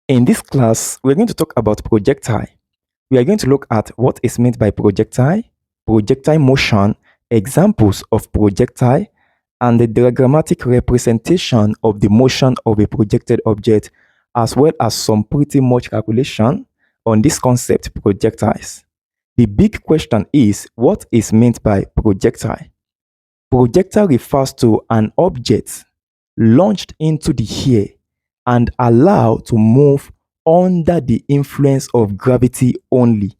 In this class, we're going to talk about projectile. We are going to look at what is meant by projectile, projectile motion, examples of projectile, and the diagrammatic representation of the motion of a projected object, as well as some pretty much calculation on this concept, projectiles. The big question is, what is meant by projectile? Projectile refers to an object launched into the air and allowed to move under the influence of gravity only.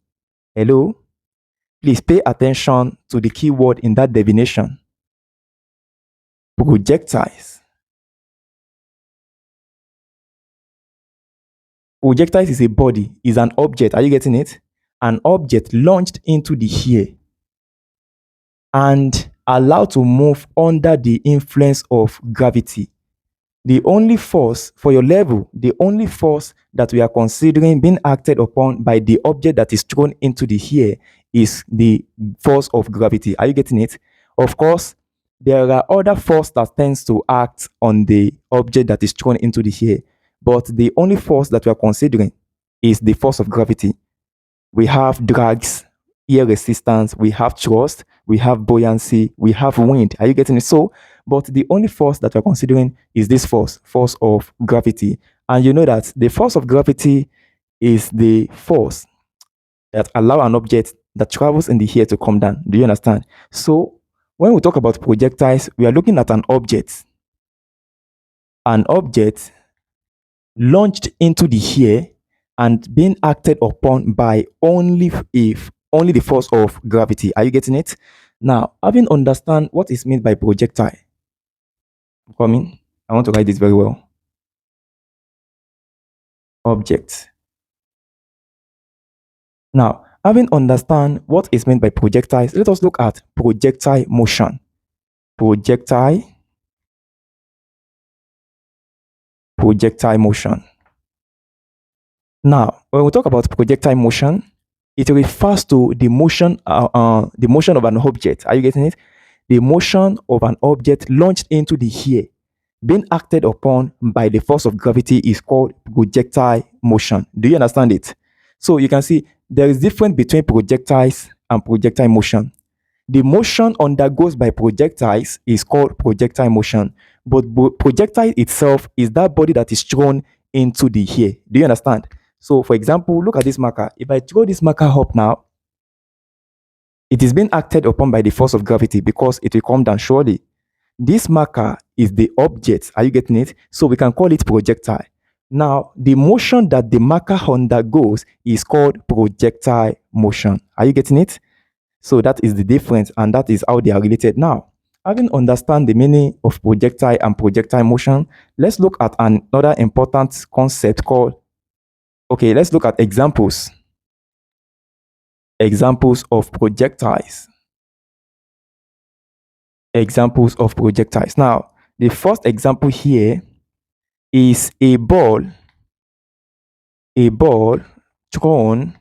Hello? Please pay attention to the key word in that definition. Projectiles. Projectiles is a body, is an object. Are you getting it? An object launched into the air and allowed to move under the influence of gravity. The only force for your level, the only force that we are considering being acted upon by the object that is thrown into the air is the force of gravity. Are you getting it? Of course, there are other force that tends to act on the object that is thrown into the air, but the only force that we are considering is the force of gravity. We have drags, air resistance, we have thrust, we have buoyancy, we have wind. Are you getting it? So, but the only force that we're considering is this force of gravity. And you know that the force of gravity is the force that allow an object that travels in the air to come down. Do you understand? So, when we talk about projectiles, we are looking at an object launched into the air and being acted upon by only the force of gravity. Are you getting it? Now, having understand what is meant by projectile, I'm coming. I want to write this very well. Object. Now, having understand what is meant by projectiles, let us look at projectile motion. Projectile motion. Now, when we talk about projectile motion, it refers to the motion of an object. Are you getting it? The motion of an object launched into the air, being acted upon by the force of gravity, is called projectile motion. Do you understand it? So you can see there is difference between projectiles and projectile motion. The motion undergoes by projectiles is called projectile motion, but projectile itself is that body that is thrown into the air. Do you understand? So, for example, look at this marker. If I throw this marker up now, it is being acted upon by the force of gravity because it will come down surely. This marker is the object. Are you getting it? So we can call it projectile. Now, the motion that the marker undergoes is called projectile motion. Are you getting it? So that is the difference, and that is how they are related. Now, having understand the meaning of projectile and projectile motion, let's look at another important concept called, let's look at examples. Examples of projectiles. Examples of projectiles. Now, the first example here is a ball thrown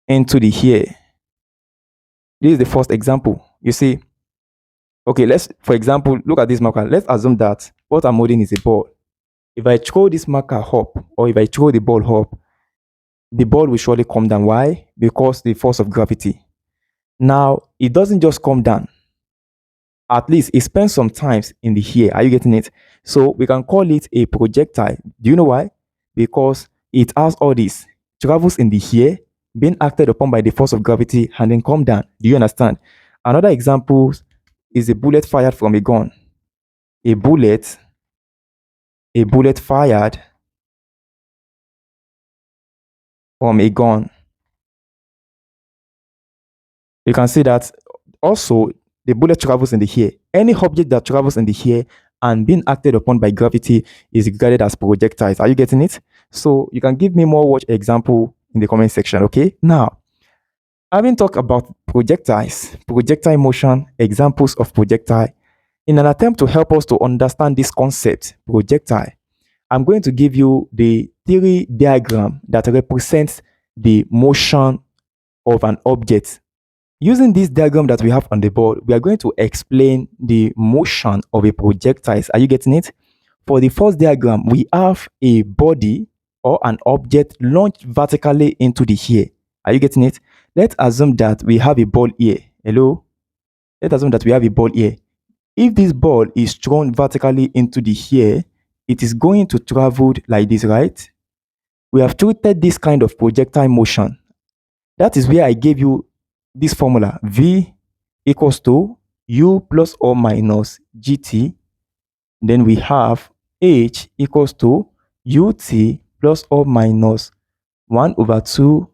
into the air. This is the first example. You see, for example, look at this marker. Let's assume that what I'm holding is a ball. If I throw this marker up, or if I throw the ball up, the ball will surely come down. Why? Because the force of gravity. Now, it doesn't just come down. At least it spends some time in the air. Are you getting it? So we can call it a projectile. Do you know why? Because it has all this, travels in the air, being acted upon by the force of gravity, and then come down. Do you understand? Another example is a bullet fired from a gun. A bullet fired from a gun. You can see that also the bullet travels in the air. Any object that travels in the air and being acted upon by gravity is regarded as projectiles. Are you getting it? So you can give me more watch example in the comment section. Okay. Now, having talked about projectiles, projectile motion, examples of projectile, in an attempt to help us to understand this concept, projectile, I'm going to give you the theory diagram that represents the motion of an object. Using this diagram that we have on the board, we are going to explain the motion of a projectile. Are you getting it? For the first diagram, we have a body or an object launched vertically into the air. Are you getting it? Let's assume that we have a ball here. Hello? Let's assume that we have a ball here. If this ball is thrown vertically into the air, it is going to travel like this, right? We have treated this kind of projectile motion. That is where I gave you this formula. V equals to U plus or minus GT. Then we have H equals to UT plus or minus 1 over 2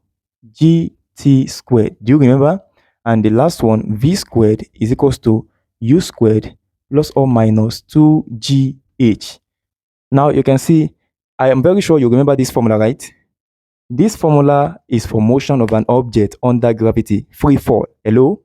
GT squared. Do you remember? And the last one, V squared is equals to U squared plus or minus 2GH. Now you can see, I am very sure you remember this formula, right? This formula is for motion of an object under gravity, free fall. Hello?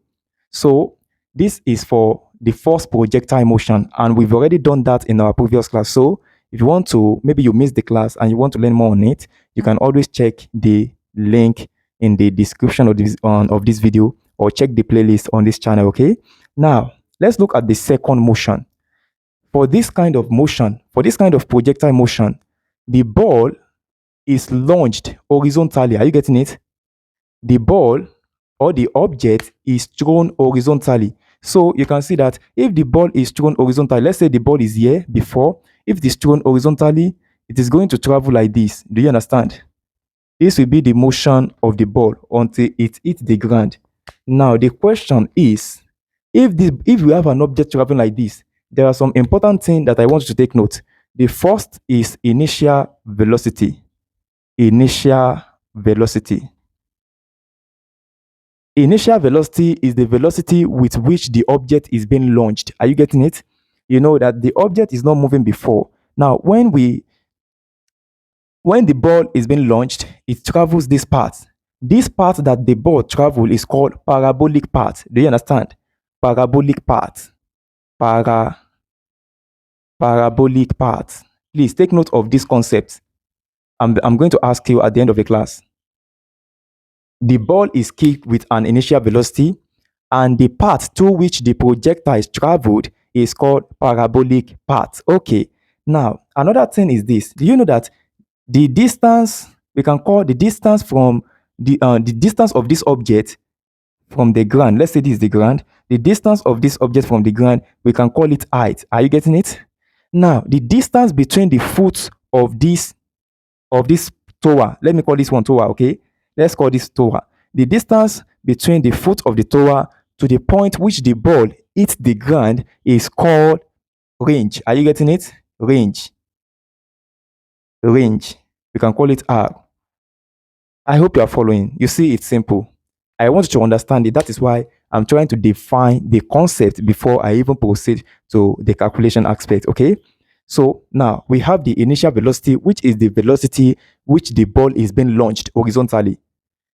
So this is for the first projectile motion, and we've already done that in our previous class. So if you want to, maybe you missed the class and you want to learn more on it, you can always check the link in the description of this video, or check the playlist on this channel. Okay, now let's look at the second motion. For this kind of motion, for this kind of projectile motion, the ball is launched horizontally. Are you getting it? The ball or the object is thrown horizontally. So you can see that if the ball is thrown horizontally, let's say the ball is here before, if it is thrown horizontally, it is going to travel like this. Do you understand? This will be the motion of the ball until it hits the ground. Now the question is, if we have an object traveling like this, there are some important things that I want you to take note. The first is initial velocity. Initial velocity. Initial velocity is the velocity with which the object is being launched. Are you getting it? You know that the object is not moving before. Now, when the ball is being launched, it travels this path. This path that the ball travels is called parabolic path. Do you understand? Parabolic path. Parabolic path. Please take note of this concept. I'm going to ask you at the end of the class. The ball is kicked with an initial velocity, and the path through which the projectile is traveled is called parabolic path. Okay. Now, another thing is this. Do you know that the distance, we can call the distance from the distance of this object from the ground, let's say this is the ground, the distance of this object from the ground, we can call it height. Are you getting it? Now, the distance between the foot of this tower, let me call this one tower, okay? Let's call this tower. The distance between the foot of the tower to the point which the ball hits the ground is called range. Are you getting it? Range. Range. We can call it R. I hope you are following. You see, it's simple. I want you to understand it. That is why I'm trying to define the concept before I even proceed to the calculation aspect, okay? So now we have the initial velocity, which is the velocity which the ball is being launched horizontally.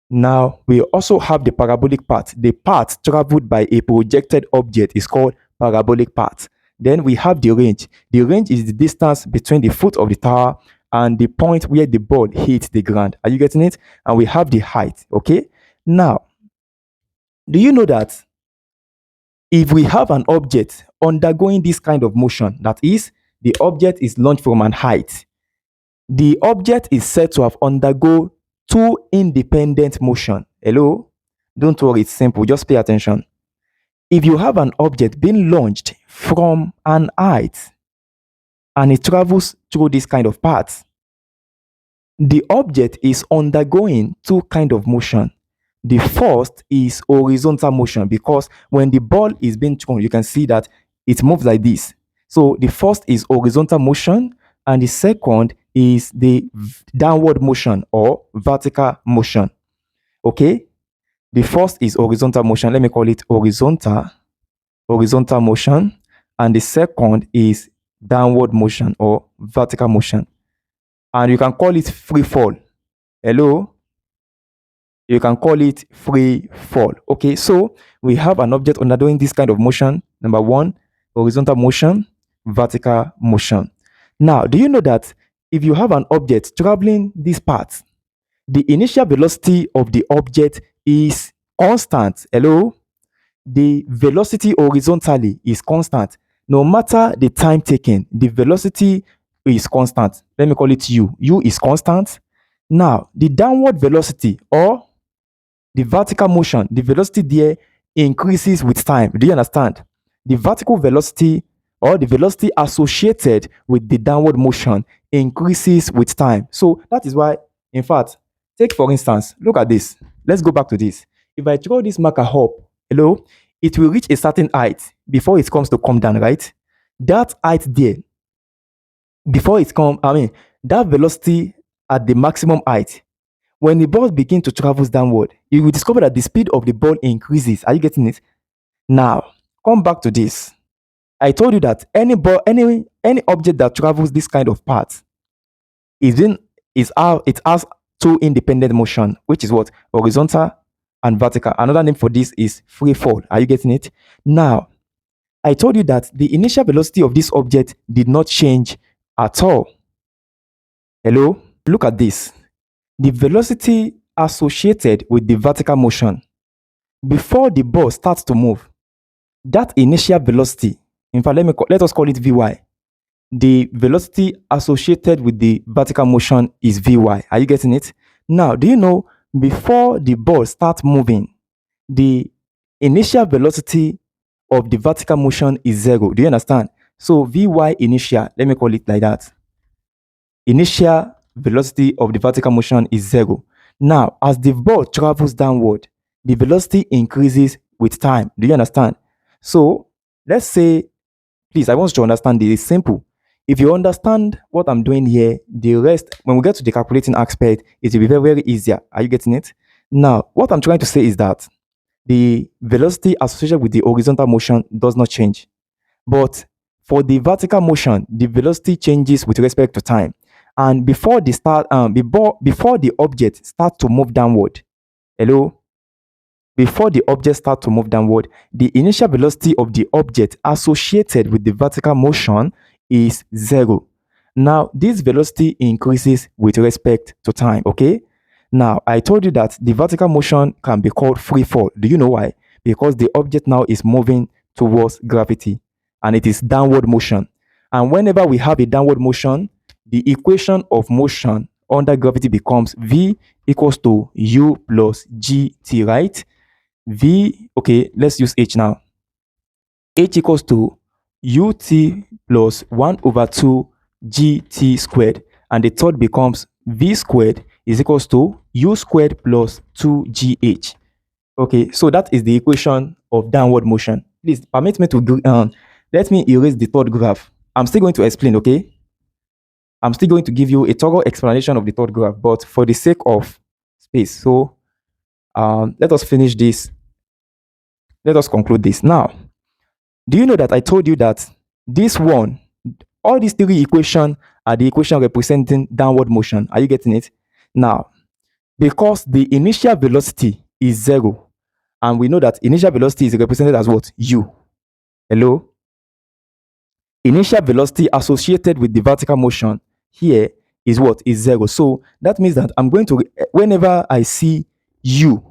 Now we also have the parabolic path. The path traveled by a projected object is called parabolic path. Then we have the range. The range is the distance between the foot of the tower and the point where the ball hits the ground. Are you getting it? And we have the height, okay? Now, do you know that if we have an object undergoing this kind of motion, that is, the object is launched from an height, the object is said to have undergone two independent motion. Hello? Don't worry, it's simple. Just pay attention. If you have an object being launched from an height and it travels through this kind of path, the object is undergoing two kind of motion. The first is horizontal motion, because when the ball is being thrown, you can see that it moves like this. So the first is horizontal motion, and the second is the downward motion or vertical motion. Okay? The first is horizontal motion. Let me call it horizontal motion. And the second is downward motion or vertical motion. And you can call it free fall. Hello? You can call it free fall. Okay, so we have an object undergoing this kind of motion. Number one, horizontal motion, vertical motion. Now, do you know that if you have an object traveling this path, the initial velocity of the object is constant? Hello? The velocity horizontally is constant. No matter the time taken, the velocity is constant. Let me call it U. U is constant. Now, the downward velocity or the vertical motion, the velocity there increases with time. Do you understand? The vertical velocity or the velocity associated with the downward motion increases with time. So that is why, in fact, take for instance, look at this. Let's go back to this. If I throw this marker up, hello, it will reach a certain height before it comes to come down, right? That height there, before it come, that velocity at the maximum height, when the ball begins to travel downward, you will discover that the speed of the ball increases. Are you getting it? Now, come back to this. I told you that any object that travels this kind of path it has two independent motion, which is what? Horizontal and vertical. Another name for this is free fall. Are you getting it? Now, I told you that the initial velocity of this object did not change at all. Hello? Look at this. The velocity associated with the vertical motion before the ball starts to move, that initial velocity, in fact, let us call it Vy. The velocity associated with the vertical motion is Vy. Are you getting it? Now, do you know before the ball starts moving, the initial velocity of the vertical motion is 0. Do you understand? So Vy initial, let me call it like that. Initial velocity of the vertical motion is 0. Now, as the ball travels downward, the velocity increases with time. Do you understand? So, let's say, please, I want you to understand this. It's simple. If you understand what I'm doing here, the rest, when we get to the calculating aspect, it will be very, very easier. Are you getting it? Now, what I'm trying to say is that the velocity associated with the horizontal motion does not change. But for the vertical motion, the velocity changes with respect to time. And before the object starts to move downward, hello, before the object starts to move downward, the initial velocity of the object associated with the vertical motion is 0. Now, this velocity increases with respect to time, okay? Now, I told you that the vertical motion can be called free fall. Do you know why? Because the object now is moving towards gravity and it is downward motion. And whenever we have a downward motion, the equation of motion under gravity becomes V equals to U plus GT, right? V, okay, let's use H now. H equals to UT plus 1 over 2 GT squared. And the third becomes V squared is equals to U squared plus 2GH. Okay, so that is the equation of downward motion. Please permit me to let me erase the third graph. I'm still going to explain, okay? I'm still going to give you a thorough explanation of the third graph, but for the sake of space, so let us finish this. Let us conclude this. Now, do you know that I told you that this one, all these three equations are the equation representing downward motion? Are you getting it? Now, because the initial velocity is 0, and we know that initial velocity is represented as what? U. Hello? Initial velocity associated with the vertical motion here is what? Is 0. So that means that I'm going to, whenever I see U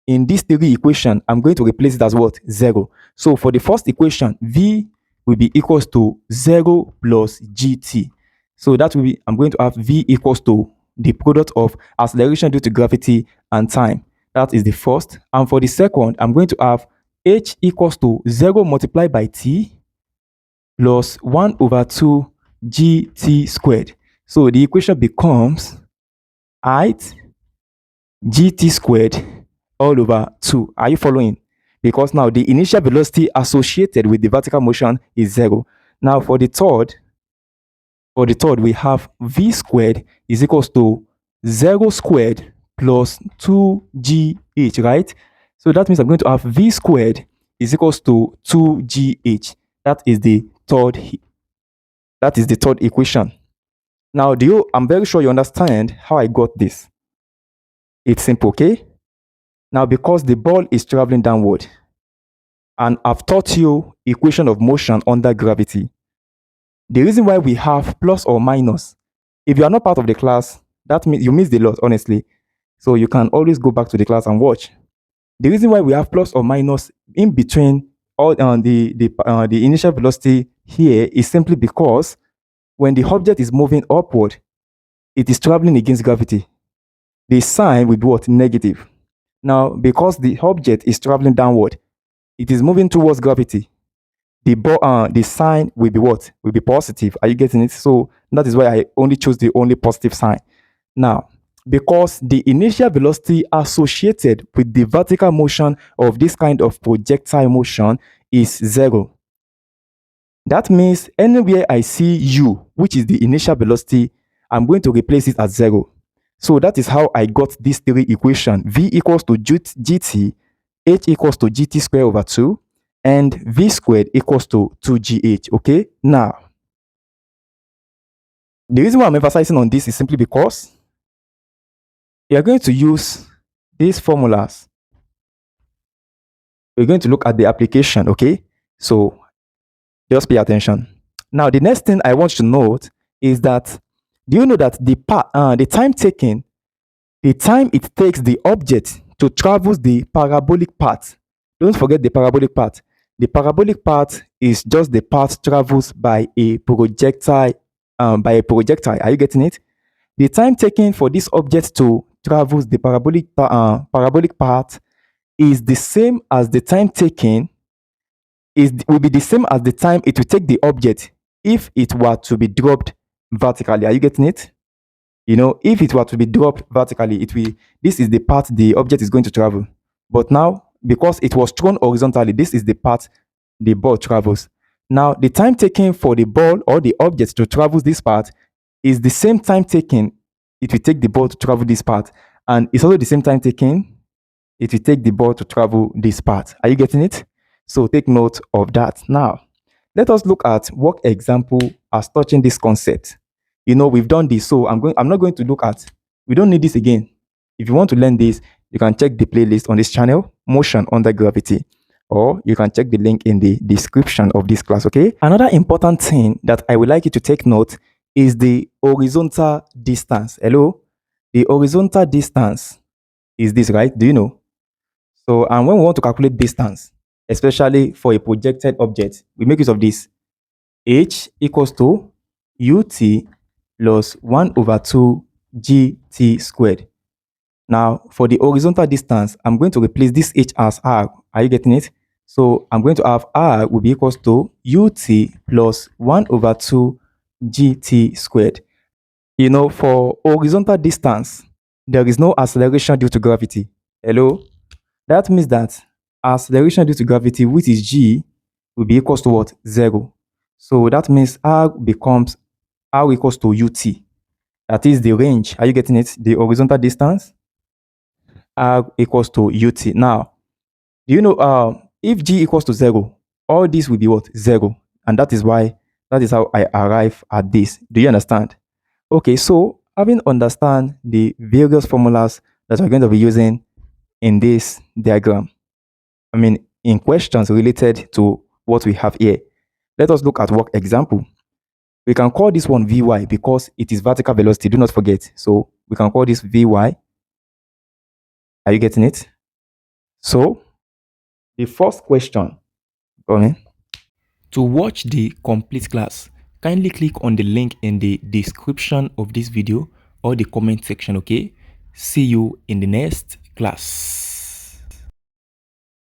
in these three equations, I'm going to replace it as what? 0. So for the first equation, V will be equals to 0 plus GT. So that will be, I'm going to have V equals to the product of acceleration due to gravity and time. That is the first. And for the second, I'm going to have H equals to 0 multiplied by T plus 1 over 2 GT squared. So the equation becomes height GT squared all over 2. Are you following? Because now the initial velocity associated with the vertical motion is 0. Now for the third, we have V squared is equals to 0 squared plus 2GH, right? So that means I'm going to have V squared is equals to 2GH. That is the third equation. Now, I'm very sure you understand how I got this. It's simple, okay? Now, because the ball is traveling downward, and I've taught you equation of motion under gravity, the reason why we have plus or minus, if you are not part of the class, that means you missed a lot, honestly. So you can always go back to the class and watch. The reason why we have plus or minus in between all the initial velocity here is simply because when the object is moving upward, it is traveling against gravity. the sign will be what? Negative. Now, because the object is traveling downward, it is moving towards gravity. The sign will be what? Will be positive. Are you getting it? So that is why I only chose the only positive sign. Now, because the initial velocity associated with the vertical motion of this kind of projectile motion is 0. That means anywhere I see u, which is the initial velocity, I'm going to replace it at 0. So that is how I got these three equations. V equals to gt, h equals to gt squared over 2, and v squared equals to 2gh. Okay, now the reason why I'm emphasizing on this is simply because we are going to use these formulas. We're going to look at the application. Okay, so just pay attention. Now, the next thing I want you to note is that, do you know that the time taken, the time it takes the object to traverse the parabolic path? Don't forget the parabolic path. The parabolic path is just the path traversed by a projectile. Are you getting it? The time taken for this object to traverse the parabolic path is the same as the time taken will be the same as the time it will take the object if it were to be dropped vertically. Are you getting it? You know, if it were to be dropped vertically, this is the path the object is going to travel. But now, because it was thrown horizontally, this is the path the ball travels. Now, the time taken for the ball or the object to travel this path is the same time taken it will take the ball to travel this path. And it's also the same time taken it will take the ball to travel this path. Are you getting it? So take note of that. Now, let us look at work example as touching this concept. You know, we've done this, so I'm not going to look at, we don't need this again. If you want to learn this, you can check the playlist on this channel, Motion Under Gravity, or you can check the link in the description of this class, okay? Another important thing that I would like you to take note is the horizontal distance. Hello? The horizontal distance is this, right? Do you know? So, and when we want to calculate distance, especially for a projected object, we make use of this. H equals to ut plus 1 over 2 gt squared. Now, for the horizontal distance, I'm going to replace this h as r. Are you getting it? So, I'm going to have r will be equals to ut plus 1 over 2 gt squared. You know, for horizontal distance, there is no acceleration due to gravity. Hello? That means that acceleration due to gravity, which is g, will be equals to what? 0. So that means r equals to ut. That is the range. Are you getting it? The horizontal distance, r equals to ut. Now, do you know if g equals to 0, all this will be what? 0. And that is how I arrive at this. Do you understand? Okay, so having understand the various formulas that we're going to be using in this diagram, in questions related to what we have here, let us look at work example. We can call this one Vy because it is vertical velocity. Do not forget. So we can call this Vy. Are you getting it? So the first question. To watch the complete class, kindly click on the link in the description of this video or the comment section, okay? See you in the next class.